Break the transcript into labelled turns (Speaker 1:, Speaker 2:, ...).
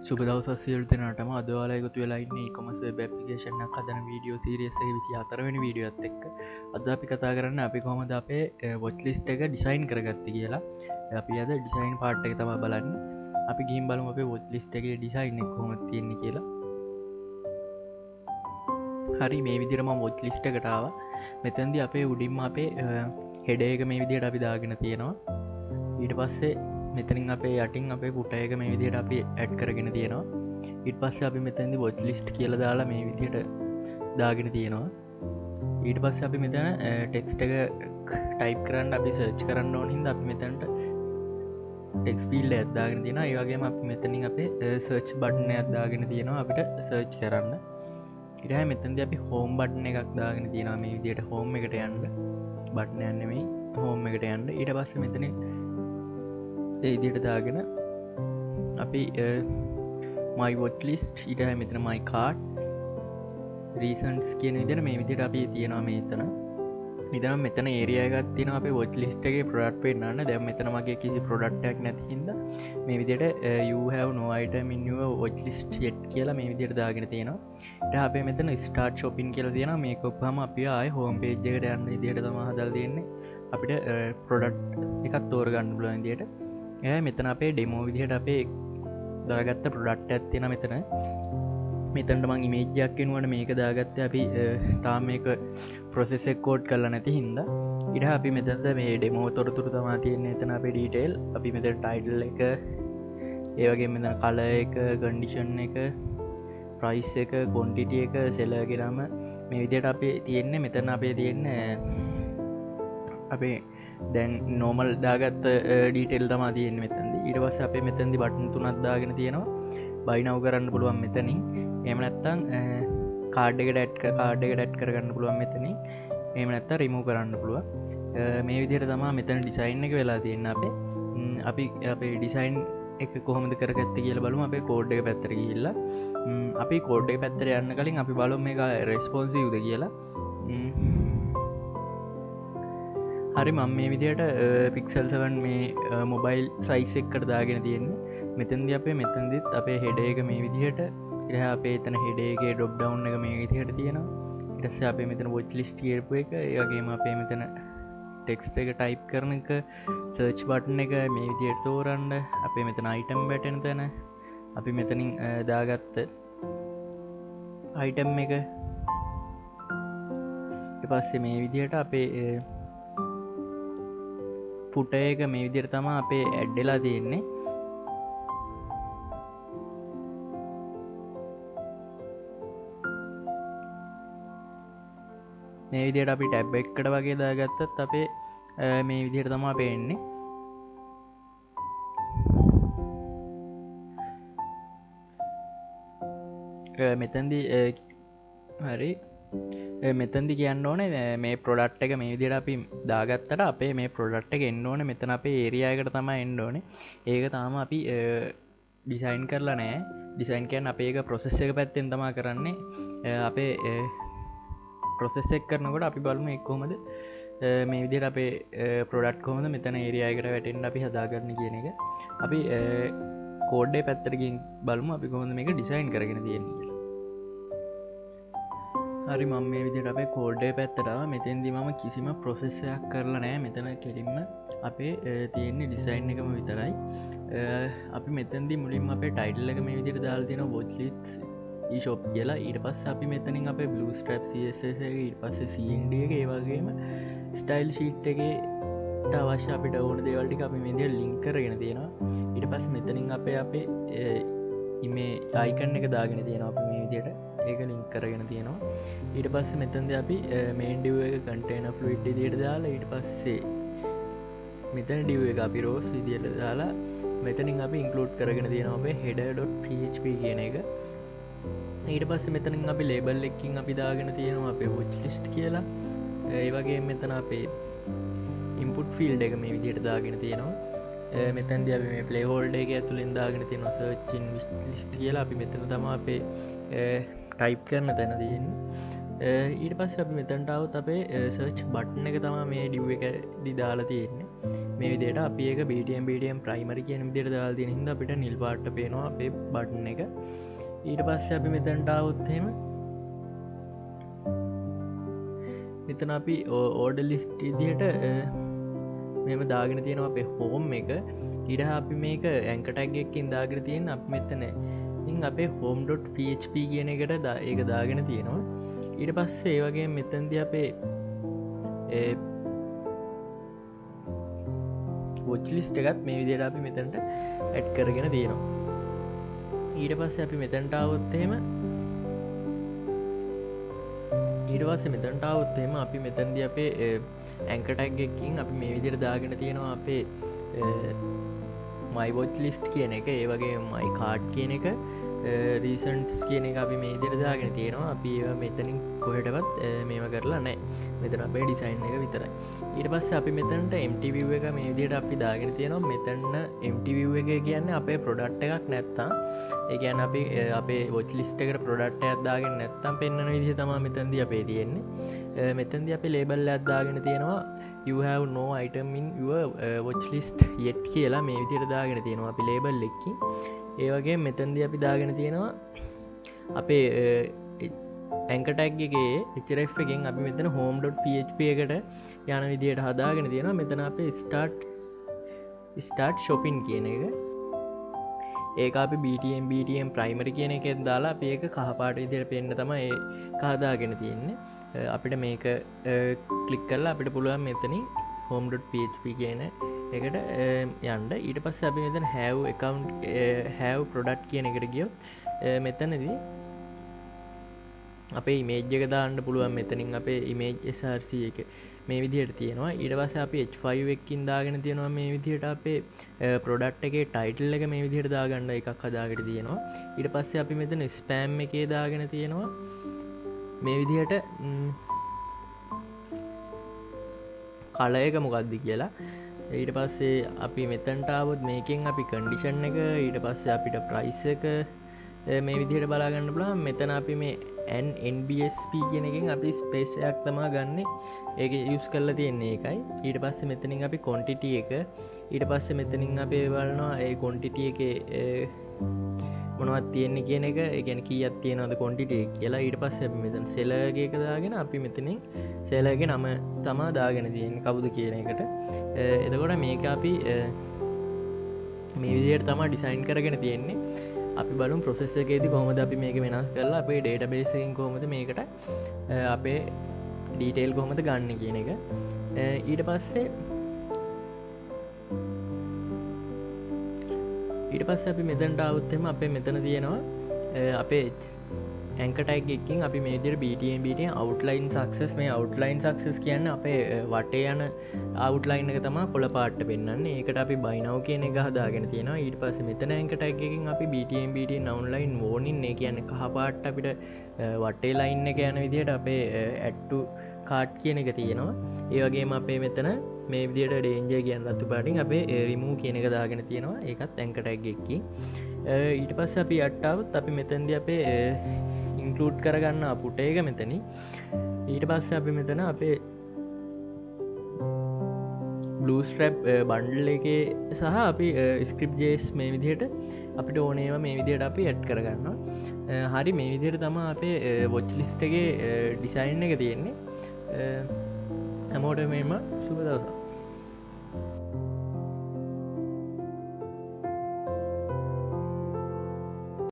Speaker 1: සුබ දවසක් සියලු දෙනාටම අද ඔයාලා එකතු වෙලා ඉන්නේ e-commerce web application එකක් හදන වීඩියෝ සීරීස් එකේ 24 වෙනි වීඩියෝත් එක්ක. අද අපි කතා කරන්නේ අපි කොහොමද අපේ watch list එක ඩිසයින් කරගත්තේ කියලා. අපි අද ඩිසයින් පාර්ට් එක තමයි බලන්නේ. අපි ගිහින් බලමු අපේ watch list එකේ ඩිසයින් එක කොහොමද තියෙන්නේ කියලා. හරි, මේ විදිහට මම watch list එකට ආවා. මෙතනදී අපේ උඩින්ම අපේ header එක මේ විදිහට අපි දාගෙන තියෙනවා. ඊට පස්සේ මෙතනින් අපේ යටින් අපේ පුට එක මේ විදිහට අපි ඇඩ් කරගෙන තියෙනවා. ඊට පස්සේ අපි මෙතනදී watch list කියලා දාලා මේ විදිහට දාගෙන තියෙනවා. ඊට පස්සේ අපි මෙතන ටෙක්ස්ට් එක ටයිප් කරන්න අපි සර්ච් කරන්න ඕන හින්දා අපි මෙතනට ටෙක්ස්ට් ෆීල්ඩ් එකක් දාගෙන තියෙනවා. ඒ වගේම අපි මෙතනින් අපේ සර්ච් බටන් එකක් දාගෙන තියෙනවා අපිට සර්ච් කරන්න. ඊට පස්සේ මෙතනදී අපි හෝම් බටන් එකක් දාගෙන තියෙනවා මේ විදිහට හෝම් එකට යන්න. බටන් එක නෙමෙයි හෝම් එකට යන්න. ඊට පස්සේ මෙතනින් ඉදිට දාගෙන අපි my watch list ඊට මෙතන my card reasons කියන විදිහට මේ විදිහට අපි තියෙනවා මෙතන. ඉතින් මෙතන ඒරියා එකක් තියෙනවා අපේ watch list එකේ product පෙන්නන්න. දැන් මෙතන මගේ කිසි product එකක් නැති හින්දා මේ විදිහට you have no item in your watch list yet කියලා මේ විදිහට දාගෙන තියෙනවා. ඊට අපේ මෙතන start shopping කියලා තියෙනවා. මේක ඔක්කොම අපි ආයේ home page එකට යන්න විදිහට තමයි හදලා තියෙන්නේ. අපිට product එකක් තෝරගන්න පුළුවන් විදිහට. මෙතන අපේ ඩෙමෝ විදිහට අපේ දාගත්ත ප්‍රොඩක්ට් එකක් තියෙනවා මෙතන. මෙතනට මම ඉමේජ් එකක් එනුවට මේක දාගත්තේ අපි තාම මේක ප්‍රොසෙස් එක කෝඩ් කරලා නැති හින්දා. ඊට අපි මෙතනද මේ ඩෙමෝ තොරතුරු තමයි තියෙන්නේ. එතන අපේ ඩීටේල් අපි මෙතන ටයිටල් එක, ඒ වගේම මෙතන කලර් එක, කන්ඩිෂන් එක, ප්‍රයිස් එක, ක්වොන්ටිටි එක, සෙලර් ගෙනම මේ විදිහට අපි තියෙන්නේ. මෙතන අපේ තියෙන්නේ අපේ දැන් නෝමල් දාගත්ත ඩීටෙල් තමා තියෙන මෙතැදි. ඊට පස්ස අපේ මෙතැදි බටන් තුනක් දාගෙන තියෙනවා. බයිනව් කරන්න පුළුවන් මෙතනින්. එහෙම නැත්තම් කාඩ් එකට ඇඩ් කරගන්න පුළුවන් මෙතනින්. එහෙම නැත්තම් රිමූව් කරන්න පුළුවන්. මේ විදිහට තමයි මෙතන ඩිසයින් එක වෙලා තියෙන්නේ අපි අපේ ඩිසයින් එක කොහොමද කරගත්තේ කියලා බලමු. අපේ කෝඩ් එක පැත්තට ගිහිල්ලා අපි කෝඩ් එක පැත්තට යන්න කලින් අපි බලමු මේක රෙස්පොන්සිව්ද කියලා. හරි, මම මේ විදිහට පික්සල් 7 මේ මොබයිල් සයිස් එකකට දාගෙන තියෙන්නේ. මෙතනදී අපේ මෙතනදිත් අපේ හෙඩර් එක මේ විදිහට, ඊට අපේ එතන හෙඩර් එකේ ඩ්‍රොප් ඩවුන් එක මේ විදිහට තියෙනවා. ඊට පස්සේ අපේ මෙතන watch list කියපු එක, ඒ වගේම අපේ මෙතන ටෙක්ස්ට් එක ටයිප් කරන එක, සර්ච් බටන් එක මේ විදිහට තෝරන්න, අපේ මෙතන item වැටෙන තැන අපි මෙතනින් දාගත්ත item එක. ඊට පස්සේ මේ විදිහට අපේ පුට එක මේ විදිහට තමයි අපේ ඇඩ් වෙලා තියෙන්නේ. මේ විදිහට අපි ටැබ් එකකට වගේ දාගත්තත් අපේ මේ විදිහට තමයි පේන්නේ. මෙතනදී හරි, මෙතන්දි කියන්න ඕනේ මේ ප්‍රොඩක්් එක මේ විදිහට අපි දාගත්තට අපේ මේ ප්‍රොඩක්් එක එන්න ඕනේ මෙතන අපේ ඒරියා එකට තමයි එන්න ඕනේ. ඒක තාම අපි ඩිසයින් කරලා නෑ. ඩිසයින් කියන්නේ අපේ එක ප්‍රොසෙස් එක පැත්තෙන් තමයි කරන්නේ. අපේ ප්‍රොසෙස් එක කරනකොට අපි බලමු ඒක කොහොමද මේ විදිහට අපේ ප්‍රොඩක්ට් කොහොමද මෙතන ඒරියා එකට වැටෙන්න අපි හදාගන්න කියන එක. අපි කෝඩ් එක පැත්තට ගිහින් බලමු අපි කොහොමද මේක ඩිසයින් කරගෙන තියෙන්නේ කියලා. හරි, මම මේ විදිහට අපේ කෝඩ් එක පැත්තට ආවා. මෙතෙන්දී මම කිසිම ප්‍රොසෙස් එකක් කරලා නැහැ. මෙතන කෙලින්ම අපේ තියෙන්නේ ඩිසයින් එකම විතරයි. අපි මෙතෙන්දී මුලින්ම අපේ ටයිටල් එක මේ විදිහට දාලා තියෙනවා watch list e-shop කියලා. ඊට පස්සේ අපි මෙතනින් අපේ blue strap css එක, ඊට පස්සේ cnd එක, ඒ වගේම style sheet එකේ අවශ්‍ය අපිට ඕන දේවල් ටික අපි මේ විදිහට link කරගෙන තියෙනවා. ඊට පස්සේ මෙතනින් අපේ ඉමේ icon එක දාගෙන තියෙනවා අපි මේ විදිහට. ඒක ලින්ක් කරගෙන තියෙනවා. ඊට පස්සේ මෙතනදී අපි main div එක container fluid විදිහට දාලා, ඊට පස්සේ මෙතන div එක අපි rows විදිහට දාලා මෙතනින් අපි include කරගෙන තියෙනවා අපේ header.php කියන එක. ඊට පස්සේ මෙතනින් අපි label එකකින් අපි දාගෙන තියෙනවා අපේ watch list කියලා. ඒ වගේම මෙතන අපේ input field එක මේ විදිහට දාගෙන තියෙනවා. මෙතනදී අපි මේ play holder එක ඇතුලෙන් දාගෙන තියෙනවා search in list කියලා. අපි මෙතන තමයි අපේ ටයිප් කරන තැන තියෙන්නේ. ඊට පස්සේ අපි මෙතනට આવුත් අපේ සර්ච් බටන් එක තමයි මේ div එකේදී දාලා තියෙන්නේ. මේ විදියට අපි ඒක BTM ප්‍රයිමරි කියන විදියට දාලා තියෙන හින්දා අපිට නිල් පාට පේනවා අපේ බටන් එක. ඊට පස්සේ අපි මෙතනට આવොත් එහෙම මෙතන අපි ඕඩර් ලිස්ට් විදියට මෙහෙම දාගෙන තියෙනවා අපේ හෝම් එක. ඊට අපි මේක ඇන්කර් ටැග් එකකින් දාගෙන තියෙන අපි මෙතන ඉතින් අපේ home.php කියන එකට ඒක දාගෙන තියෙනවා. ඊට පස්සේ ඒ වගේ මෙතනදී අපේ watch list එකත් මේ විදියට අපි මෙතනට ඇඩ් කරගෙන තියෙනවා. ඊට පස්සේ අපි මෙතනට આવොත් එහෙම අපි මෙතනදී අපේ ඇන්කර් ටැග් එකකින් අපි මේ විදියට දාගෙන තියෙනවා අපේ my watch list කියන එක, ඒ වගේ my card කියන එක, recents කියන එක අපි මේ විදියට දාගෙන තියෙනවා. අපි ඒවා මෙතනින් කොහෙටවත් මේව කරලා නැහැ. මෙතන අපේ ඩිසයින් එක විතරයි. ඊට පස්සේ අපි මෙතනට empty view එක මේ විදියට අපි දාගෙන තියෙනවා. මෙතන empty view එක කියන්නේ අපේ product එකක් නැත්තම්, ඒ කියන්නේ අපි අපේ watch list එකට product එකක් දාගෙන නැත්තම් පෙන්වන විදිහ තමයි මෙතනදී අපේ තියෙන්නේ. මෙතනදී අපි label එකක් දාගෙන තියෙනවා you have no item in your watch list yet කියලා මේ විදියට දාගෙන තියෙනවා අපි label එකකින්. ඒ වගේ මෙතනදී අපි දාගෙන තියෙනවා අපේ ඇන්කර් ටැග් එකේ href එකෙන් අපි මෙතන home.php එකට යන විදියට හදාගෙන තියෙනවා. මෙතන අපේ start shopping කියන එක, ඒක අපි BTM primary කියන එකෙන් දාලා අපි ඒක කහ පාට විදියට පෙන්න තමයි ඒක හදාගෙන තියෙන්නේ. අපිට මේක ක්ලික් කරලා අපිට පුළුවන් මෙතනින් home.php කියන එකට යන්න. ඊට පස්සේ අපි මෙතන have product කියන එකට ගියොත් මෙතනදී අපේ ඉමේජ් එක දාන්න පුළුවන්. මෙතනින් අපේ ඉමේජ් src එක මේ විදිහට තියෙනවා. ඊට පස්සේ අපි h5 එකකින් දාගෙන තියෙනවා මේ විදිහට අපේ product එකේ title එක මේ විදිහට දාගන්න එකක් හදාගෙන තියෙනවා. ඊට පස්සේ අපි මෙතන spam එකේ දාගෙන තියෙනවා මේ විදිහට කලර් එක මොකක්ද කියලා. ඊට පස්සේ අපි මෙතනට આવොත් මේකෙන් අපි condition එක, ඊට පස්සේ අපිට price එක මේ විදිහට බලා ගන්න පුළුවන්. මෙතන අපි මේ NBSP කියන එකෙන් අපි ස්පේස් එකක් තමා ගන්න, ඒක යුස් කරලා තියෙන්නේ ඒකයි. ඊට පස්සේ මෙතනින් අපි quantity එක, ඊට පස්සේ මෙතනින් අපි බලනවා ඒ quantity එකේ මොනවද තියෙන්නේ කියන එක, ඒ කියන්නේ කීයක් තියෙනවද quantity එක කියලා. ඊට පස්සේ අපි මෙතන seller එක දාගෙන අපි මෙතනින් seller ගේ නම තමා දාගෙන තියෙන්නේ කවුද කියන එකට. එතකොට මේක අපි මේ විදිහට තමයි ඩිසයින් කරගෙන තියෙන්නේ. අපි බලමු process එකේදී කොහොමද අපි මේක වෙනස් කරලා අපේ database එකෙන් කොහොමද මේකට අපේ detail කොහොමද ගන්න කියන එක. ඊට පස්සේ අපි මෙතනට આવුත් එහෙම අපේ මෙතන තියෙනවා අපේ anchor tag එකකින් අපි මේ විදිහට BTM outline success, මේ outline success කියන්නේ අපේ වටේ යන outline එක තමයි කොළ පාටට පෙන්වන්නේ. ඒකට අපි buy now කියන එක හදාගෙන තියෙනවා. ඊට පස්සේ මෙතන anchor tag එකකින් අපි BTM online warning, ඒ කියන්නේ කහ පාටට අපිට වටේ line එක යන විදිහට අපේ add to cart කියන එක තියෙනවා. ඒ වගේම අපේ මෙතන මේ විදිහට danger කියන රතු පාටින් අපේ remove කියන එක දාගෙන තියෙනවා. ඒකත් anchor tag එකකින්. ඊට පස්සේ අපි යට આવුත් අපි මෙතනදී අපේ ඉන්කලූඩ් කරගන්න පුට එක මෙතනි. ඊට පස්සේ අපි මෙතන අපේ බ්ලූස්ට්‍රැප් බන්ඩල් එකේ සහ අපි ස්ක්‍රිප්ජේස් මේ විදිහට අපිට ඕනේවා මේ විදිහට අපි ඇඩ් කරගන්නවා. හරි, මේ විදිහට තමා අපේ වොච් ලිස්ට් එකේ ඩිසයින් එක තියෙන්නේ. හැමෝටම මෙම සුබ දවසක්.